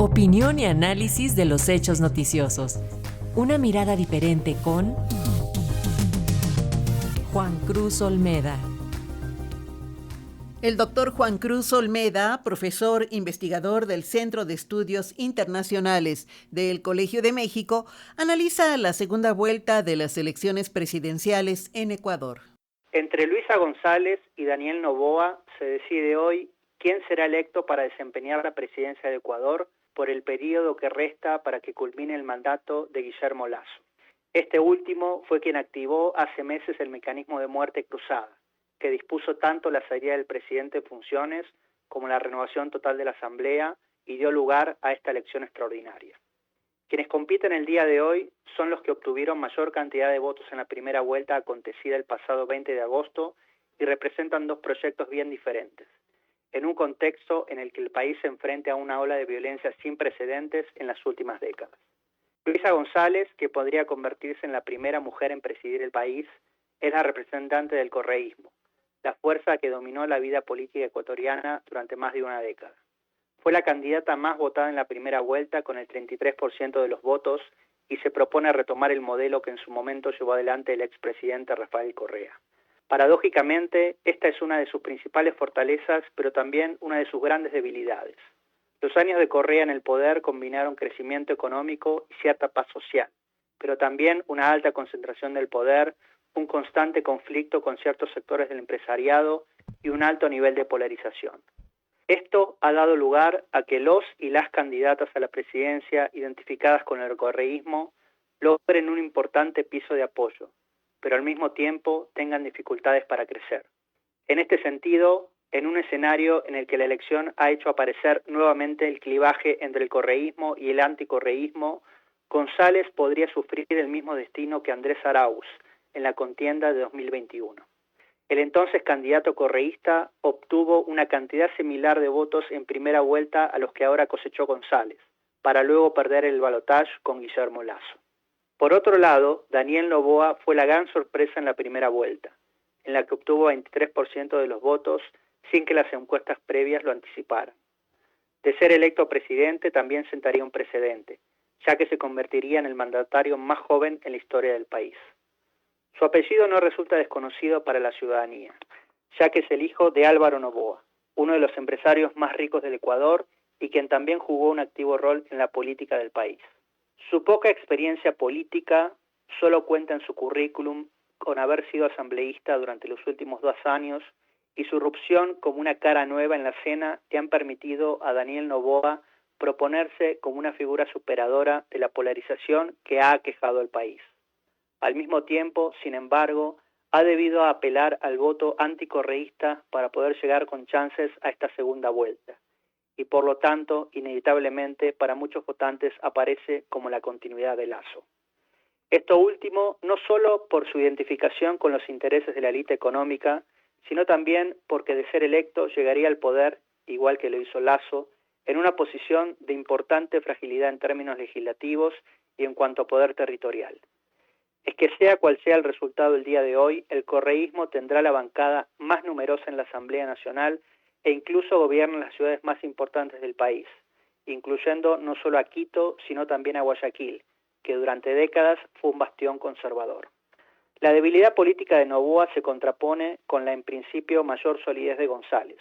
Opinión y análisis de los hechos noticiosos. Una mirada diferente con Juan Cruz Olmeda. El doctor Juan Cruz Olmeda, profesor investigador del Centro de Estudios Internacionales del Colegio de México, analiza la segunda vuelta de las elecciones presidenciales en Ecuador. Entre Luisa González y Daniel Noboa se decide hoy quién será electo para desempeñar la presidencia de Ecuador por el periodo que resta para que culmine el mandato de Guillermo Lasso. Este último fue quien activó hace meses el mecanismo de muerte cruzada, que dispuso tanto la salida del presidente en funciones como la renovación total de la Asamblea y dio lugar a esta elección extraordinaria. Quienes compiten el día de hoy son los que obtuvieron mayor cantidad de votos en la primera vuelta acontecida el pasado 20 de agosto y representan dos proyectos bien diferentes, en un contexto en el que el país se enfrenta a una ola de violencia sin precedentes en las últimas décadas. Luisa González, que podría convertirse en la primera mujer en presidir el país, es la representante del correísmo, la fuerza que dominó la vida política ecuatoriana durante más de una década. Fue la candidata más votada en la primera vuelta con el 33% de los votos y se propone retomar el modelo que en su momento llevó adelante el expresidente Rafael Correa. Paradójicamente, esta es una de sus principales fortalezas, pero también una de sus grandes debilidades. Los años de Correa en el poder combinaron crecimiento económico y cierta paz social, pero también una alta concentración del poder, un constante conflicto con ciertos sectores del empresariado y un alto nivel de polarización. Esto ha dado lugar a que los y las candidatas a la presidencia identificadas con el correísmo logren un importante piso de apoyo, pero al mismo tiempo tengan dificultades para crecer. En este sentido, en un escenario en el que la elección ha hecho aparecer nuevamente el clivaje entre el correísmo y el anticorreísmo, González podría sufrir el mismo destino que Andrés Arauz en la contienda de 2021. El entonces candidato correísta obtuvo una cantidad similar de votos en primera vuelta a los que ahora cosechó González, para luego perder el balotaje con Guillermo Lasso. Por otro lado, Daniel Noboa fue la gran sorpresa en la primera vuelta, en la que obtuvo 23% de los votos sin que las encuestas previas lo anticiparan. De ser electo presidente también sentaría un precedente, ya que se convertiría en el mandatario más joven en la historia del país. Su apellido no resulta desconocido para la ciudadanía, ya que es el hijo de Álvaro Noboa, uno de los empresarios más ricos del Ecuador y quien también jugó un activo rol en la política del país. Su poca experiencia política solo cuenta en su currículum con haber sido asambleísta durante los últimos 2 años y su irrupción como una cara nueva en la escena que han permitido a Daniel Noboa proponerse como una figura superadora de la polarización que ha aquejado al país. Al mismo tiempo, sin embargo, ha debido apelar al voto anticorreísta para poder llegar con chances a esta segunda vuelta. Y por lo tanto, inevitablemente, para muchos votantes aparece como la continuidad de Lasso. Esto último, no solo por su identificación con los intereses de la élite económica, sino también porque de ser electo llegaría al poder, igual que lo hizo Lasso, en una posición de importante fragilidad en términos legislativos y en cuanto a poder territorial. Es que sea cual sea el resultado del día de hoy, el correísmo tendrá la bancada más numerosa en la Asamblea Nacional e incluso gobierna las ciudades más importantes del país, incluyendo no solo a Quito, sino también a Guayaquil, que durante décadas fue un bastión conservador. La debilidad política de Noboa se contrapone con la en principio mayor solidez de González,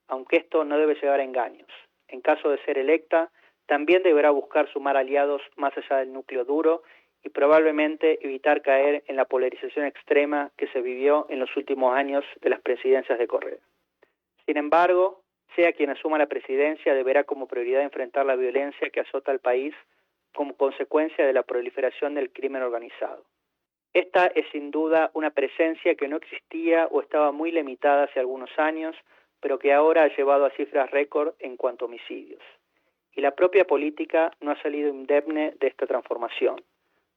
aunque esto no debe llevar a engaños. En caso de ser electa, también deberá buscar sumar aliados más allá del núcleo duro y probablemente evitar caer en la polarización extrema que se vivió en los últimos años de las presidencias de Correa. Sin embargo, sea quien asuma la presidencia, deberá como prioridad enfrentar la violencia que azota al país como consecuencia de la proliferación del crimen organizado. Esta es sin duda una presencia que no existía o estaba muy limitada hace algunos años, pero que ahora ha llevado a cifras récord en cuanto a homicidios. Y la propia política no ha salido indemne de esta transformación.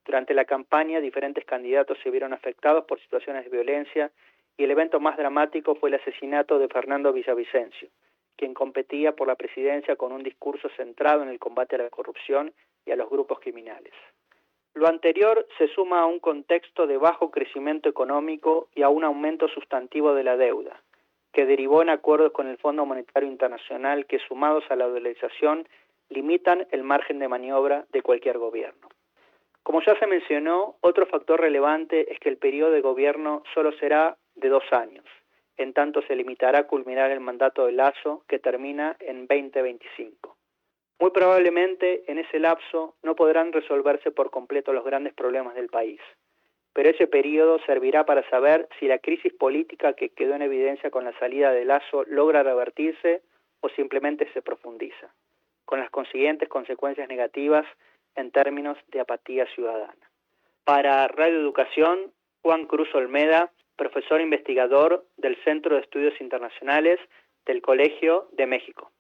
Durante la campaña, diferentes candidatos se vieron afectados por situaciones de violencia y el evento más dramático fue el asesinato de Fernando Villavicencio, quien competía por la presidencia con un discurso centrado en el combate a la corrupción y a los grupos criminales. Lo anterior se suma a un contexto de bajo crecimiento económico y a un aumento sustantivo de la deuda, que derivó en acuerdos con el Fondo Monetario Internacional que, sumados a la dolarización, limitan el margen de maniobra de cualquier gobierno. Como ya se mencionó, otro factor relevante es que el periodo de gobierno solo será de 2 años, en tanto se limitará a culminar el mandato de Lasso, que termina en 2025. Muy probablemente en ese lapso no podrán resolverse por completo los grandes problemas del país, pero ese periodo servirá para saber si la crisis política que quedó en evidencia con la salida de Lasso logra revertirse o simplemente se profundiza, con las consiguientes consecuencias negativas en términos de apatía ciudadana. Para Radio Educación, Juan Cruz Olmeda, profesor investigador del Centro de Estudios Internacionales del Colegio de México.